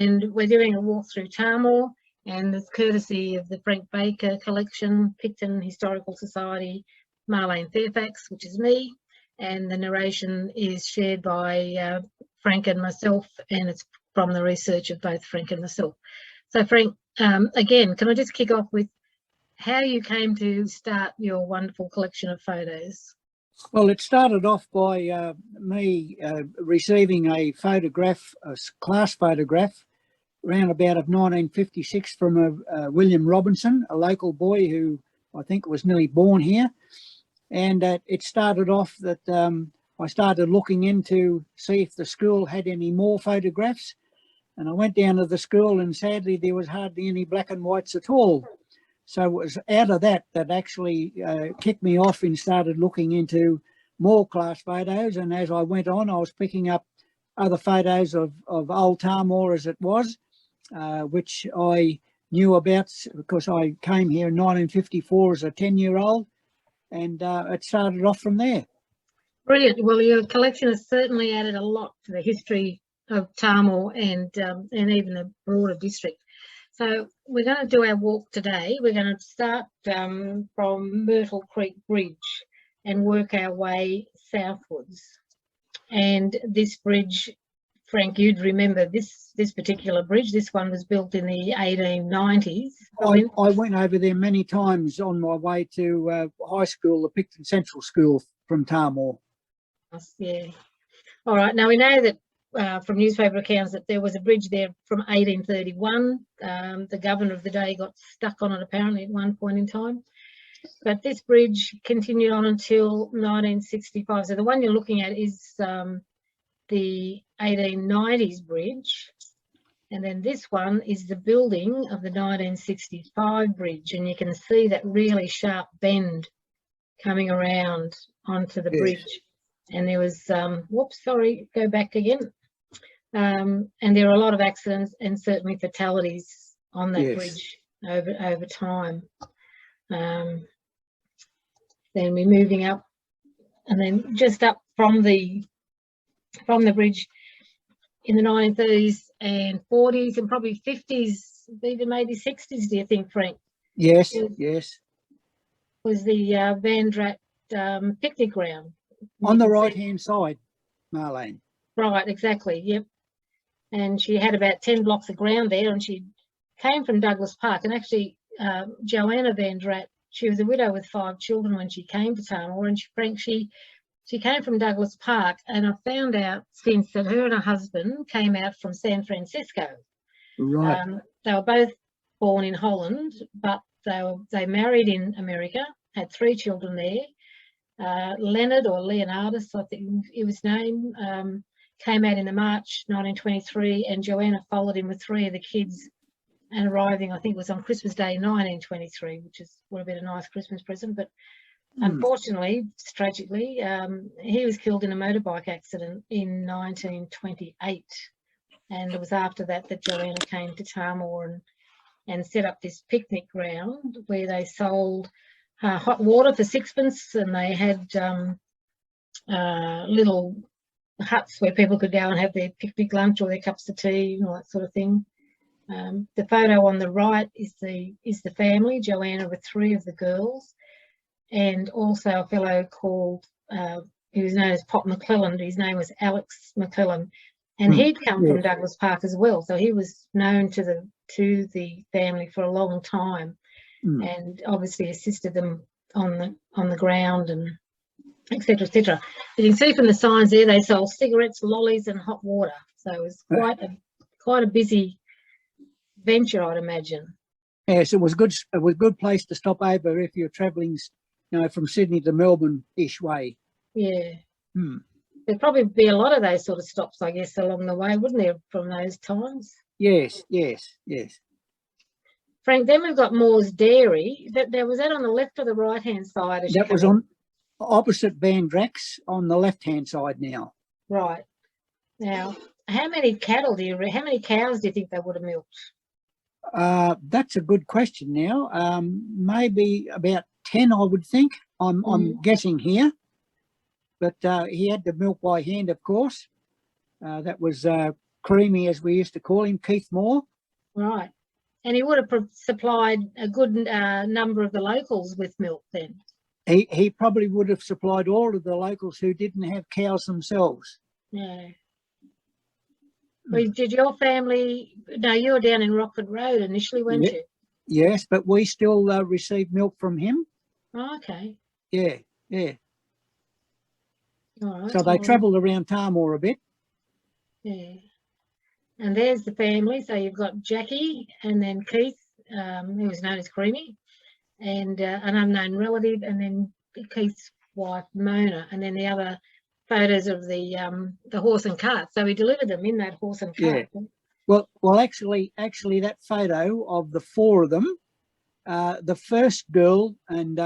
And we're doing a walk through Tahmoor, and it's courtesy of the Frank Baker Collection, Picton Historical Society, Marlane Fairfax, which is me, and the narration is shared by Frank and myself, and it's from the research of both Frank and myself. So Frank, again, can I just kick off with how you came to start your wonderful collection of photos? Well, it started off by me receiving a photograph, a class photograph, around about of 1956 from William Robinson, a local boy who I think was nearly born here. And it started off that I started looking into see if the school had any more photographs. And I went down to the school, and sadly there was hardly any black and whites at all. So it was out of that actually kicked me off and started looking into more class photos. And as I went on, I was picking up other photos of old Tahmoor as it was, which I knew about because I came here in 1954 as a 10-year-old, and it started off from there. Brilliant. Well, your collection has certainly added a lot to the history of Tahmoor and even the broader district. So we're going to do our walk today. We're going to start from Myrtle Creek Bridge and work our way southwards. And this bridge, Frank, you'd remember this particular bridge. This one was built in the 1890s. I went over there many times on my way to high school, the Picton Central School from Tahmoor. Yeah. All right. Now we know that from newspaper accounts that there was a bridge there from 1831. The governor of the day got stuck on it apparently at one point in time. But this bridge continued on until 1965. So the one you're looking at is the 1890s bridge. And then this one is the building of the 1965 bridge. And you can see that really sharp bend coming around onto the bridge. And there was, whoops, sorry, go back again. And there are a lot of accidents and certainly fatalities on that bridge over time. Then we're moving up, and then just up from the bridge in the 1930s and 40s and probably 50s, even maybe 60s. Do you think, Frank? Yes, yes. Was the Van Dragt picnic ground on the right-hand side, Marlane? Right, exactly. Yep. And she had about 10 blocks of ground there, and she came from Douglas Park. And actually, Joanna Van Dragt, she was a widow with 5 children when she came to Tahmoor, and she came from Douglas Park. And I found out since that her and her husband came out from San Francisco. Right. They were both born in Holland, but they married in America, had 3 children there. Leonard, or Leonardus, I think it was named, came out in the March 1923, and Joanna followed him with 3 of the kids and arriving, I think it was on Christmas Day 1923, which would have been a nice Christmas present. But unfortunately, tragically, he was killed in a motorbike accident in 1928. And it was after that that Joanna came to Tahmoor and set up this picnic ground where they sold hot water for 6pence, and they had little huts where people could go and have their picnic lunch or their cups of tea and all that sort of thing. The photo on the right is the family, Joanna with 3 of the girls, and also a fellow called he was known as Pop McClellan. His name was Alex McClellan, and he'd come from Douglas Park as well, so he was known to the family for a long time, and obviously assisted them on the ground and etc. etc. You can see from the signs there they sold cigarettes, lollies, and hot water. So it was quite a busy venture, I'd imagine. Yes, it was good. It was a good place to stop over if you're travelling, from Sydney to Melbourne-ish way. Yeah. There'd probably be a lot of those sort of stops, I guess, along the way, wouldn't there, from those times? Yes, yes, yes. Frank, then we've got Moore's Dairy. Was that on the left or the right-hand side? That was on opposite Van Dragt's on the left-hand side now. Right. Now, how many cows do you think they would have milked? That's a good question now. Maybe about 10, I would think. I'm guessing here. But he had to milk by hand, of course. That was Creamy, as we used to call him, Keith Moore. Right. And he would have supplied a good number of the locals with milk then. He probably would have supplied all of the locals who didn't have cows themselves. Yeah. Well, did your family? No, you were down in Rockford Road initially, weren't you? Yes, but we still receive milk from him. Oh, okay. Yeah. All right. So they travelled around Tahmoor a bit. Yeah. And there's the family. So you've got Jackie and then Keith, who was known as Creamy, and an unknown relative, and then Keith's wife, Mona, and then the other photos of the horse and cart. So we delivered them in that horse and cart. Yeah. Well, actually, that photo of the four of them, the first girl, and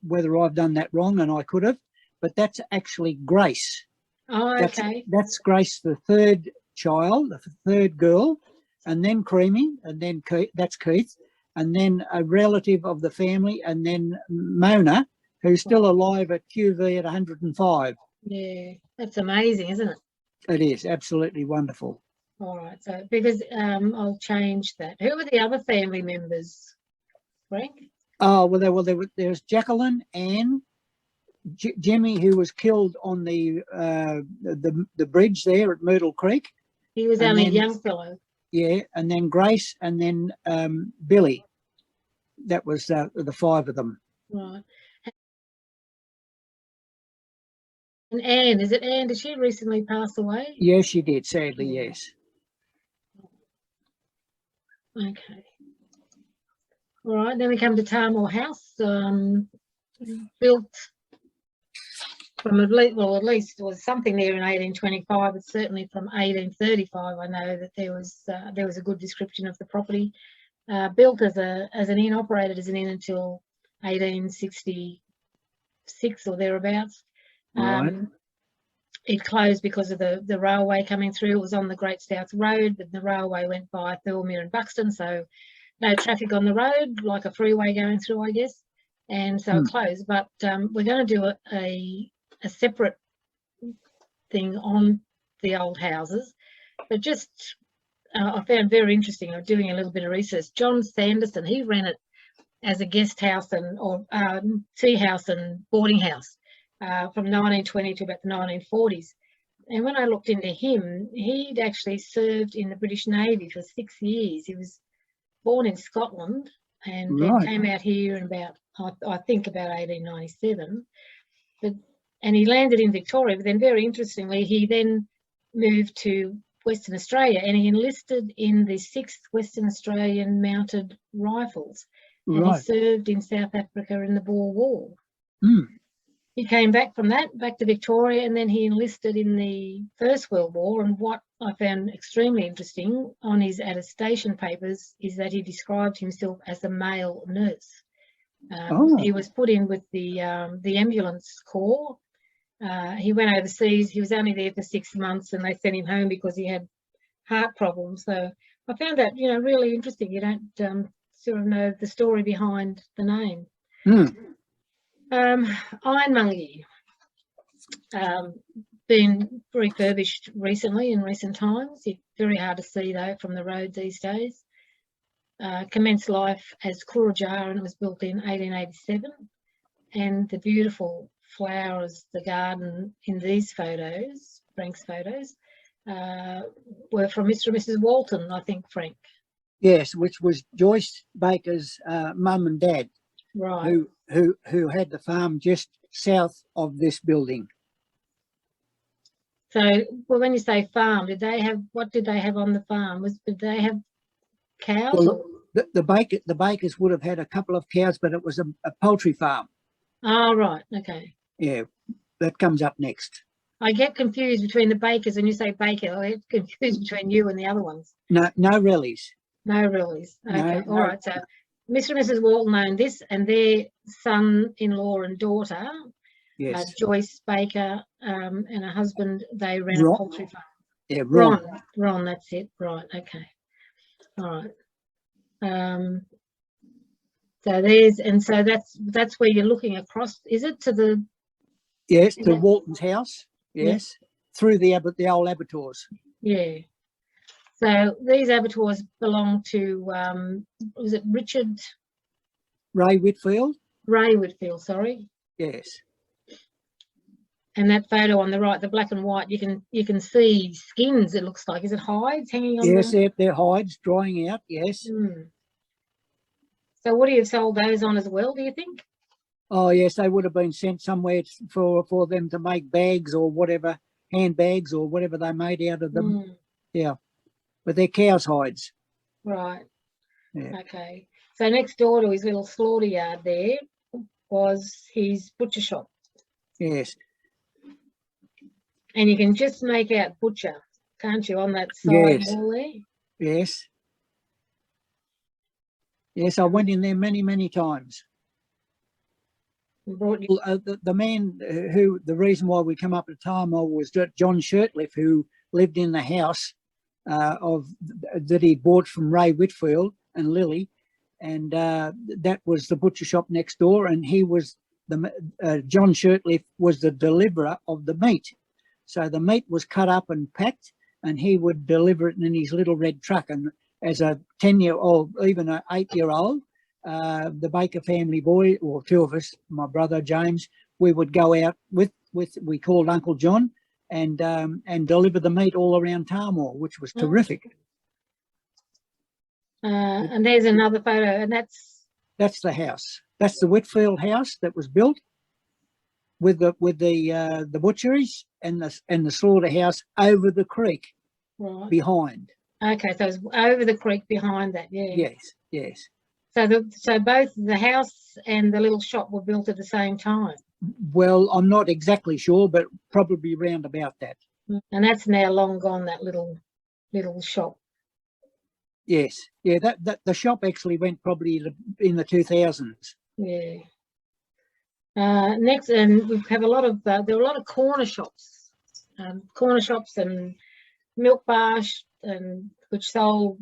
whether I've done that wrong, and I could have, but that's actually Grace. Oh, okay. That's Grace, the third child, the third girl, and then Creamy, and then Keith, that's Keith, and then a relative of the family, and then Mona, who's still alive at QV at 105. Yeah, that's amazing, isn't it? It is absolutely wonderful. All right, so because I'll change that. Who were the other family members, Frank? Oh, well, there's Jacqueline, Anne, Jimmy, who was killed on the bridge there at Myrtle Creek. He was only a young fellow. Yeah, and then Grace, and then Billy. That was the five of them. Right. And Anne, is it Anne? Did she recently pass away? Yes, she did, sadly, yes. Okay. All right, then we come to Tahmoor House, built from at least there was something there in 1825, but certainly from 1835 I know that there was a good description of the property. Built as an inn, operated as an inn until 1866 or thereabouts. Right. It closed because of the railway coming through. It was on the Great Stouts Road, but the railway went by Thirlmere and Buxton, so no traffic on the road, like a freeway going through, I guess, and so it closed. But we're going to do a separate thing on the old houses, but just I found very interesting. I'm doing a little bit of research. John Sanderson, he ran it as a guest house or tea house and boarding house from 1920 to about the 1940s. And when I looked into him, he'd actually served in the British Navy for 6 years. He was born in Scotland and then came out here in about, I think, about 1897. And he landed in Victoria, but then very interestingly, he then moved to Western Australia and he enlisted in the 6th Western Australian Mounted Rifles. And he served in South Africa in the Boer War. He came back from that, back to Victoria, and then he enlisted in the First World War. And what I found extremely interesting on his attestation papers is that he described himself as a male nurse. He was put in with the ambulance corps. He went overseas. He was only there for 6 months, and they sent him home because he had heart problems. So I found that, really interesting. You don't sort of know the story behind the name. Ironmongery, been refurbished recently in recent times. It's very hard to see though from the road these days. Commenced life as Kurajar and it was built in 1887. And the beautiful flowers, the garden in these photos, Frank's photos, were from Mr. and Mrs. Walton, I think, Frank. Yes, which was Joyce Baker's mum and dad, right? Who had the farm just south of this building. So, well, when you say farm, what did they have on the farm? Did they have cows? Well, the Bakers would have had a couple of cows, but it was a poultry farm. Oh, right, okay. Yeah, that comes up next. I get confused between the Bakers, and you say Baker, I get confused between you and the other ones. No Rellies. No Rellies. Okay, all right. So Mr. and Mrs. Walton owned this, and their son-in-law and daughter, yes, Joyce Baker, and her husband, they ran a poultry farm. Yeah, Ron, that's it. Right, okay. All right. So that's where you're looking across, is it, to the? Yes, to Walton's house. Yes, through the old abattoirs. Yeah. So these abattoirs belong to, was it Richard? Ray Whitfield? Ray Whitfield, sorry. Yes. And that photo on the right, the black and white, you can see skins, it looks like. Is it hides hanging on? Yes, they're hides drying out, yes. Mm. So would he have sold those on as well, do you think? Oh, yes, they would have been sent somewhere for them to make bags or whatever, handbags or whatever they made out of them. Mm. Yeah, but they're cow's hides. Right. Yeah. Okay. So next door to his little slaughter yard there was his butcher shop. Yes. And you can just make out butcher, can't you, on that side Yes. wall there? Yes. Yes, I went in there many, many times. Brought you. Well, the man the reason why we come up to Tahmoor was John Shirtliff, who lived in the house that he bought from Ray Whitfield and Lily, and that was the butcher shop next door, and he was John Shirtliff was the deliverer of the meat. So the meat was cut up and packed, and he would deliver it in his little red truck. And as a 10-year-old, even an 8-year-old, the Baker family boy, or two of us, my brother James, we would go out with we called Uncle John and deliver the meat all around Tahmoor, which was terrific. And there's another photo, and that's the house. That's the Whitfield house that was built with the butcheries and the slaughterhouse over the creek, right behind. Okay, so it's over the creek behind that, yeah. Yes, yes. So both the house and the little shop were built at the same time. Well, I'm not exactly sure, but probably round about that. And that's now long gone, that little shop. Yes, yeah. That the shop actually went probably in the 2000s. Yeah. Next, and we have a lot of there were a lot of corner shops and milk bars, and which sold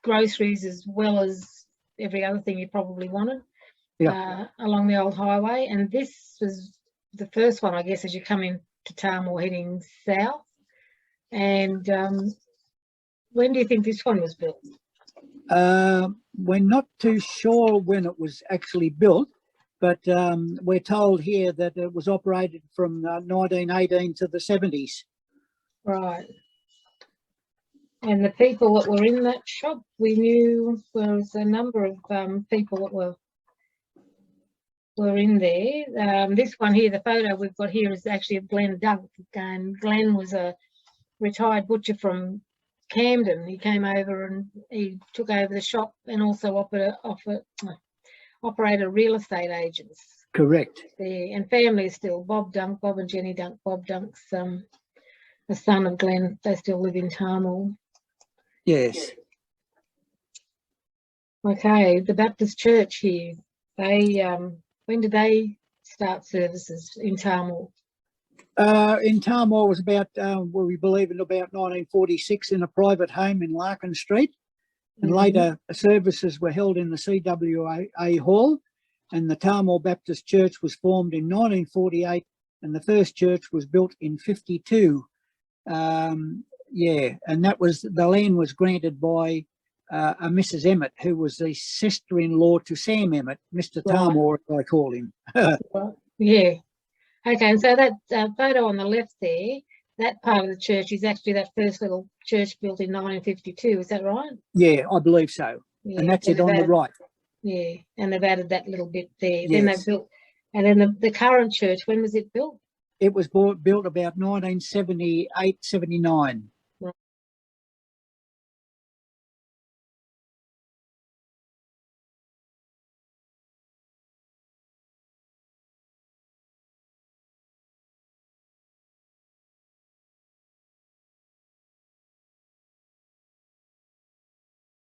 groceries as well as every other thing you probably wanted. Yeah. Along the old highway, and this was the first one, I guess, as you come into Tahmoor heading south. And when do you think this one was built? We're not too sure when it was actually built, but we're told here that it was operated from 1918 to the 70s. Right. And the people that were in that shop, we knew there was a number of people that were in there. This one here, the photo we've got here is actually of Glenn Dunk, and Glenn was a retired butcher from Camden. He came over and he took over the shop and also operated real estate agents. Correct. There, and family is still Bob Dunk, Bob and Jenny Dunk. Bob Dunk's the son of Glenn. They still live in Tahmoor. Yes. Okay, the Baptist Church here. They when did they start services in Tahmoor? In Tahmoor was about, we believe, in about 1946 in a private home in Larkin Street. And later services were held in the CWA Hall, and the Tahmoor Baptist Church was formed in 1948, and the first church was built in 52. Yeah, and that was, the land was granted by a Mrs. Emmett, who was the sister-in-law to Sam Emmett, Mr. Tahmoor, as I call him. Yeah. Okay, and so that photo on the left there, that part of the church is actually that first little church built in 1952, is that right? Yeah, I believe so. Yeah, and that's it on the right. Yeah, and they've added that little bit there. Yes. Then they've built, and then the current church, when was it built? It was built about 1978, 79.